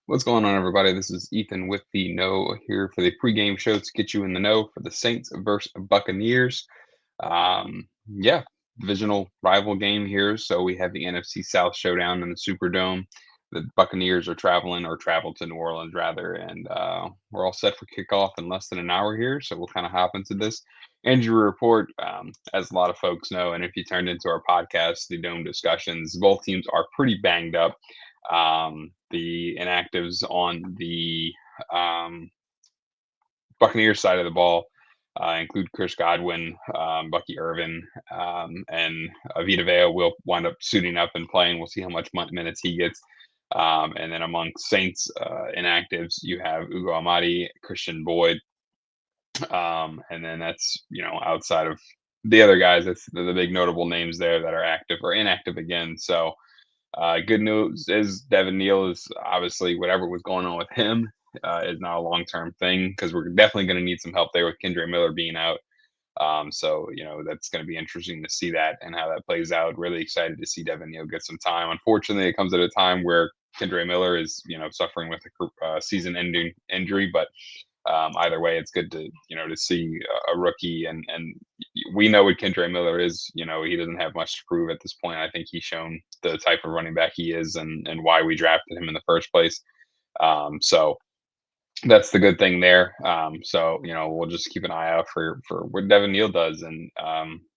What's going on, everybody? This is Ethan with the Know here for the pregame show to get you in the know for the Saints versus Buccaneers. Yeah, divisional rival game here. So we have the NFC South showdown in the Superdome. The Buccaneers are traveling or travel to New Orleans rather, and we're all set for kickoff in less than an hour here. So we'll kind of hop into this injury report. As a lot of folks know, and if you turned into our podcast, the Dome discussions, both teams are pretty banged up. The inactives on the um, Buccaneers side of the ball include Chris Godwin, Bucky Irvin, and Vita Vea will wind up suiting up and playing. We'll see how much minutes he gets. And then among Saints inactives, you have Ugo Amadi, Christian Boyd, and then that's outside of the other guys. That's the big notable names there that are active or inactive again. So good news is Devin Neal is obviously whatever was going on with him is not a long term thing because we're definitely going to need some help there with Kendre Miller being out. So that's going to be interesting to see that and how that plays out. Really excited to see Devin Neal get some time. Unfortunately, it comes at a time where Kendre Miller is suffering with a season-ending injury, but either way, it's good to to see a rookie, and we know what Kendre Miller is. He doesn't have much to prove at this point. I think he's shown the type of running back he is, and why we drafted him in the first place. So that's the good thing there. So we'll just keep an eye out for what Devin Neal does, and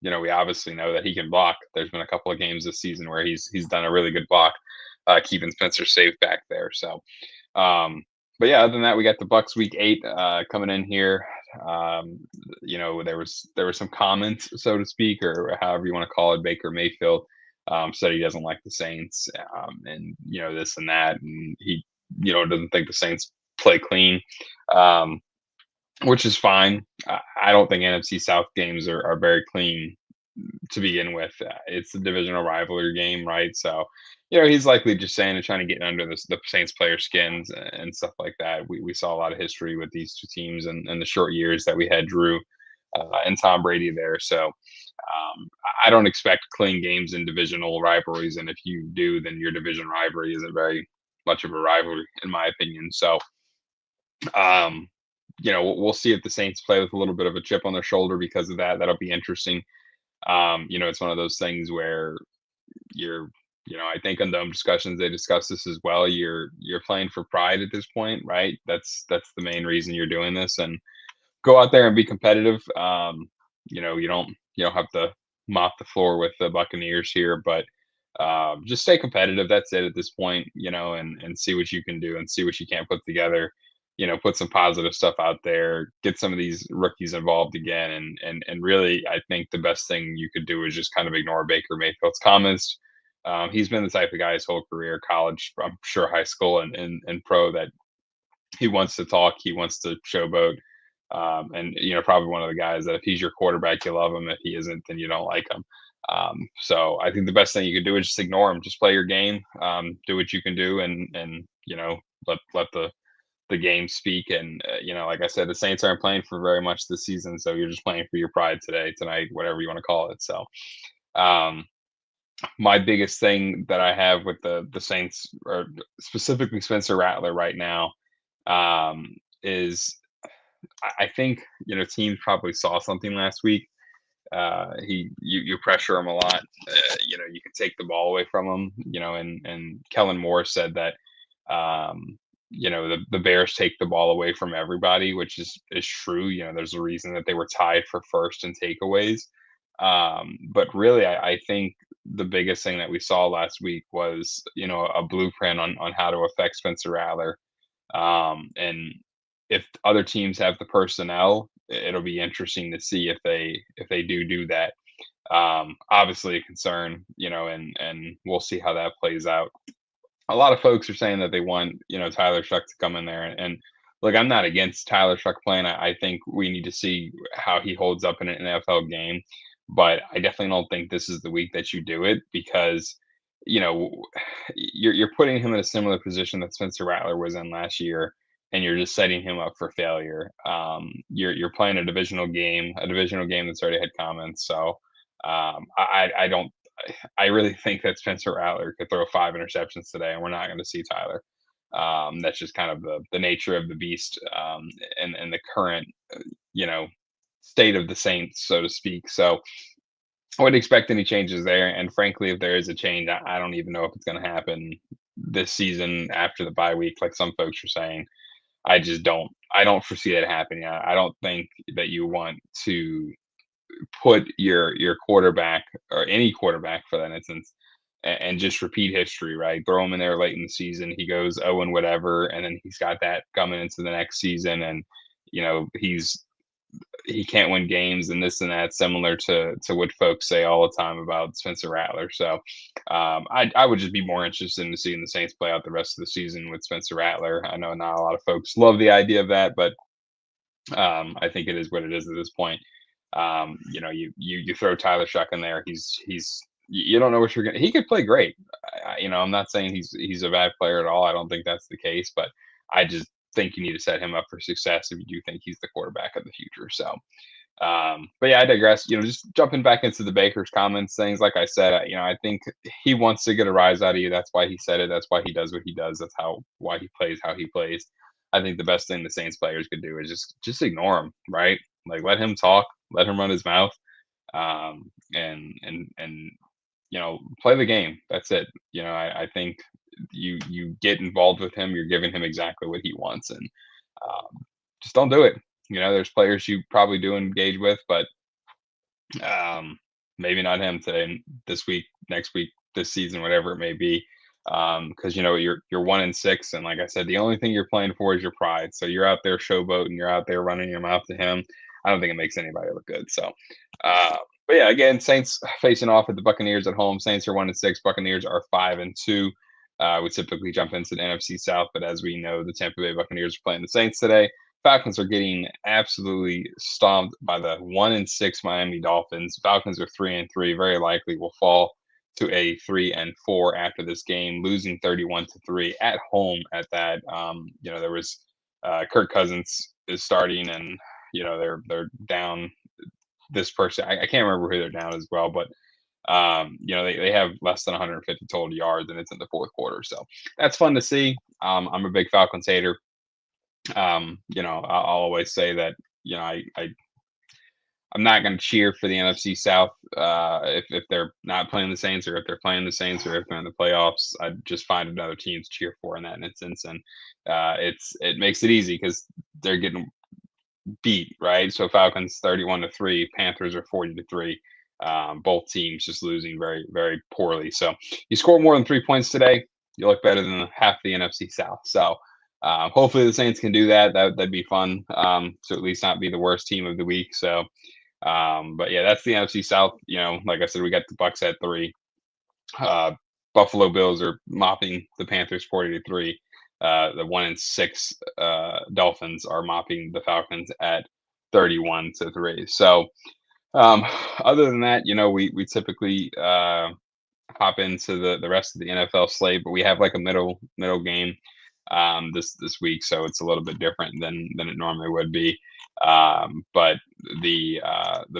we obviously know that he can block. There's been a couple of games this season where he's done a really good block, keeping Spencer safe back there. So. But yeah, other than that, we got the Bucs week 8 coming in here. There was some comments, so to speak, or however you want to call it. Baker Mayfield said he doesn't like the Saints, and this and that, and he doesn't think the Saints play clean, um, which is fine. I don't think NFC South games are very clean to begin with. It's a divisional rivalry game, right? So, he's likely just saying and trying to get under the Saints player skins and stuff like that. We saw a lot of history with these two teams and the short years that we had Drew and Tom Brady there. So I don't expect clean games in divisional rivalries. And if you do, then your division rivalry isn't very much of a rivalry, in my opinion. So, um, we'll see if the Saints play with a little bit of a chip on their shoulder because of that. That'll be interesting. It's one of those things where you're, I think on Dome discussions they discuss this as well. You're playing for pride at this point, right? That's the main reason you're doing this, and go out there and be competitive. You don't have to mop the floor with the Buccaneers here, but just stay competitive. That's it at this point, and see what you can do and see what you can put together. Put some positive stuff out there, get some of these rookies involved again, and really, I think the best thing you could do is just kind of ignore Baker Mayfield's comments. He's been the type of guy his whole career, college, I'm sure high school and pro, that he wants to talk, he wants to showboat. And probably one of the guys that if he's your quarterback, you love him. If he isn't, then you don't like him. So I think the best thing you could do is just ignore him. Just play your game, do what you can do, and let the game speak. And like I said, the Saints aren't playing for very much this season, so you're just playing for your pride today, tonight, whatever you want to call it. So um, my biggest thing that I have with the Saints, or specifically Spencer Rattler right now, is I think teams probably saw something last week. You pressure him a lot. You can take the ball away from him. And Kellen Moore said that the Bears take the ball away from everybody, which is true. There's a reason that they were tied for first in takeaways. But really, I think the biggest thing that we saw last week was a blueprint on how to affect Spencer Rattler. And if other teams have the personnel, it'll be interesting to see if they do that. Obviously a concern, and we'll see how that plays out. A lot of folks are saying that they want, Tyler Shuck to come in there. And look, I'm not against Tyler Shuck playing. I think we need to see how he holds up in an NFL game. But I definitely don't think this is the week that you do it because, you know, you're putting him in a similar position that Spencer Rattler was in last year, and you're just setting him up for failure. You're playing a divisional game that's already had comments. So I don't I really think that Spencer Rattler could throw 5 interceptions today, and we're not going to see Tyler. That's just kind of the nature of the beast, and the current, you know, state of the Saints, so to speak. So I wouldn't expect any changes there. And frankly, if there is a change, I don't even know if it's going to happen this season after the bye week, like some folks are saying. I just don't. I don't foresee that happening. I don't think that you want to put your quarterback or any quarterback for that instance and just repeat history, right? Throw him in there late in the season. He goes 0 and whatever, and then he's got that coming into the next season, and he can't win games and this and that, similar to what folks say all the time about Spencer Rattler. So I would just be more interested in seeing the Saints play out the rest of the season with Spencer Rattler. I know not a lot of folks love the idea of that, but I think it is what it is at this point. You throw Tyler Shuck in there. You don't know what you're gonna. He could play great. I'm not saying he's a bad player at all. I don't think that's the case, but I just think you need to set him up for success if you do think he's the quarterback of the future. So, but yeah, I digress. Just jumping back into the Baker's comments, things like I said, I think he wants to get a rise out of you. That's why he said it. That's why he does what he does. That's why he plays how he plays. I think the best thing the Saints players could do is just ignore him, right? Like let him talk, let him run his mouth, and play the game. That's it. I think you get involved with him, you're giving him exactly what he wants, and just don't do it. There's players you probably do engage with, but maybe not him today, this week, next week, this season, whatever it may be. Because you're 1-6, and like I said, the only thing you're playing for is your pride. So you're out there showboating, you're out there running your mouth to him. I don't think it makes anybody look good. So, but yeah, again, Saints facing off at the Buccaneers at home. Saints are 1-6. Buccaneers are 5-2. We typically jump into the NFC South, but as we know, the Tampa Bay Buccaneers are playing the Saints today. Falcons are getting absolutely stomped by the 1-6 Miami Dolphins. Falcons are 3-3. Very likely will fall to a 3-4 after this game, losing 31-3 at home. At that, there was Kirk Cousins is starting, and they're down this person. I can't remember who they're down as well, but they have less than 150 total yards, and it's in the fourth quarter. So that's fun to see. I'm a big Falcons hater. I'll always say that, I'm not going to cheer for the NFC South if they're not playing the Saints, or if they're playing the Saints, or if they're in the playoffs. I'd just find another team to cheer for in that instance, and it makes it easy because they're getting beat, right? So Falcons 31-3, Panthers are 40-3. Both teams just losing very, very poorly. So you score more than 3 points today, you look better than half the NFC South. So hopefully the Saints can do that. That'd be fun to at least not be the worst team of the week. So, but yeah, that's the NFC South. Like I said, we got the Bucs at 3. Buffalo Bills are mopping the Panthers 40-3. The 1-6 Dolphins are mopping the Falcons at 31-3. So, other than that, we typically hop into the rest of the NFL slate, but we have like a middle game this week, so it's a little bit different than it normally would be. But the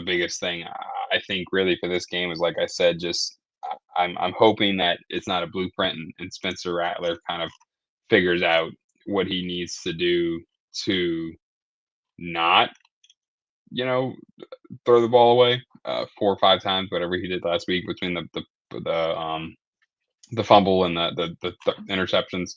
biggest thing I think really for this game is, like I said, just I'm hoping that it's not a blueprint, and Spencer Rattler kind of figures out what he needs to do to not, throw the ball away 4 or 5 times, whatever he did last week between the fumble and the interceptions.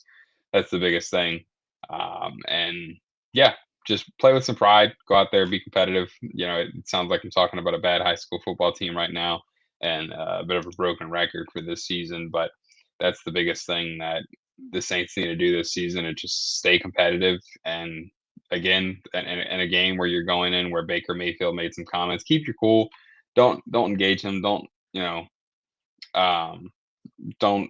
That's the biggest thing. And yeah, just play with some pride. Go out there, be competitive. It sounds like I'm talking about a bad high school football team right now, and a bit of a broken record for this season. But that's the biggest thing that the Saints need to do this season, and just stay competitive. And again, in a game where you're going in, where Baker Mayfield made some comments, keep your cool. Don't engage him. Um, don't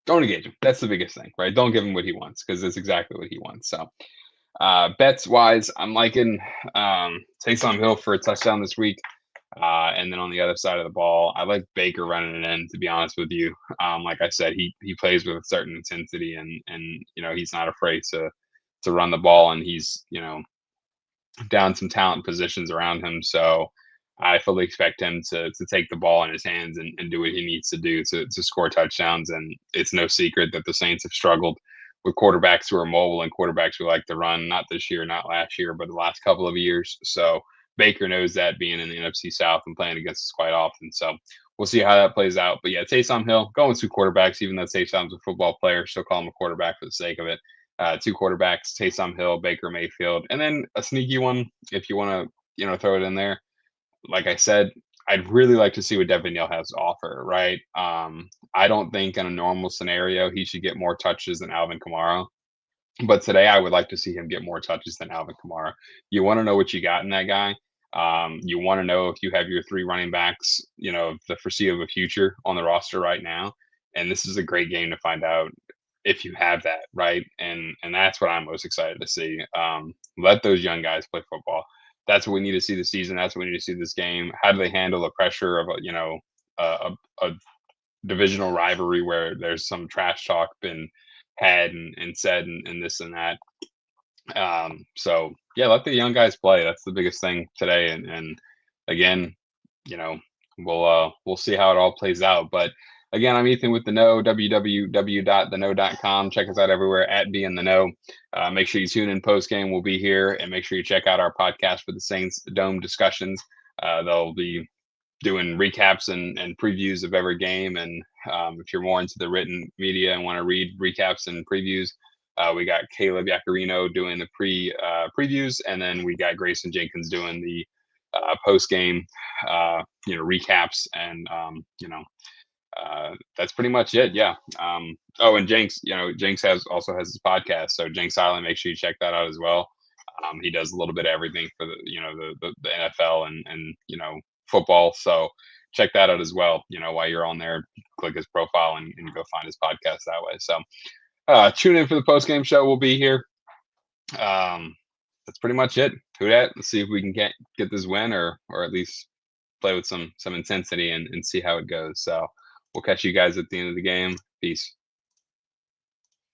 don't engage him. That's the biggest thing, right? Don't give him what he wants, because it's exactly what he wants. So, bets wise, I'm liking Taysom Hill for a touchdown this week. And then on the other side of the ball, I like Baker running it in, to be honest with you. Like I said, he plays with a certain intensity, and he's not afraid to run the ball, and he's down some talent positions around him. So I fully expect him to take the ball in his hands and do what he needs to do to score touchdowns. And it's no secret that the Saints have struggled with quarterbacks who are mobile and quarterbacks who like to run, not this year, not last year, but the last couple of years. So Baker knows that, being in the NFC South and playing against us quite often. So we'll see how that plays out. But yeah, Taysom Hill, going with two quarterbacks, even though Taysom's a football player, still call him a quarterback for the sake of it. Two quarterbacks, Taysom Hill, Baker Mayfield, and then a sneaky one if you want to, throw it in there. Like I said, I'd really like to see what Devin Neal has to offer, right? I don't think in a normal scenario he should get more touches than Alvin Kamara. But today I would like to see him get more touches than Alvin Kamara. You want to know what you got in that guy. You want to know if you have your three running backs, the foreseeable future on the roster right now. And this is a great game to find out if you have that, right? And that's what I'm most excited to see. Let those young guys play football. That's what we need to see this season. That's what we need to see this game. How do they handle the pressure of a divisional rivalry where there's some trash talk been had and said and this and that. So yeah, let the young guys play. That's the biggest thing today. And again, we'll see how it all plays out. But again, I'm Ethan with the Kneaux, www.theknow.com. Check us out everywhere at Be in the Know. Make sure you tune in post game. We'll be here, and make sure you check out our podcast for the Saints Dome discussions. They'll be doing recaps and previews of every game. And if you're more into the written media and want to read recaps and previews, we got Caleb Yacarino doing the previews, and then we got Grayson Jenkins doing the post game, recaps, and that's pretty much it. Yeah. And Jenks, Jenks also has his podcast. So Jenks Island, make sure you check that out as well. He does a little bit of everything for the NFL and football. So check that out as well. While you're on there, click his profile and go find his podcast that way. So tune in for the post game show. We'll be here. That's pretty much it. Who dat? Let's see if we can get this win or at least play with some intensity and see how it goes. So we'll catch you guys at the end of the game. Peace.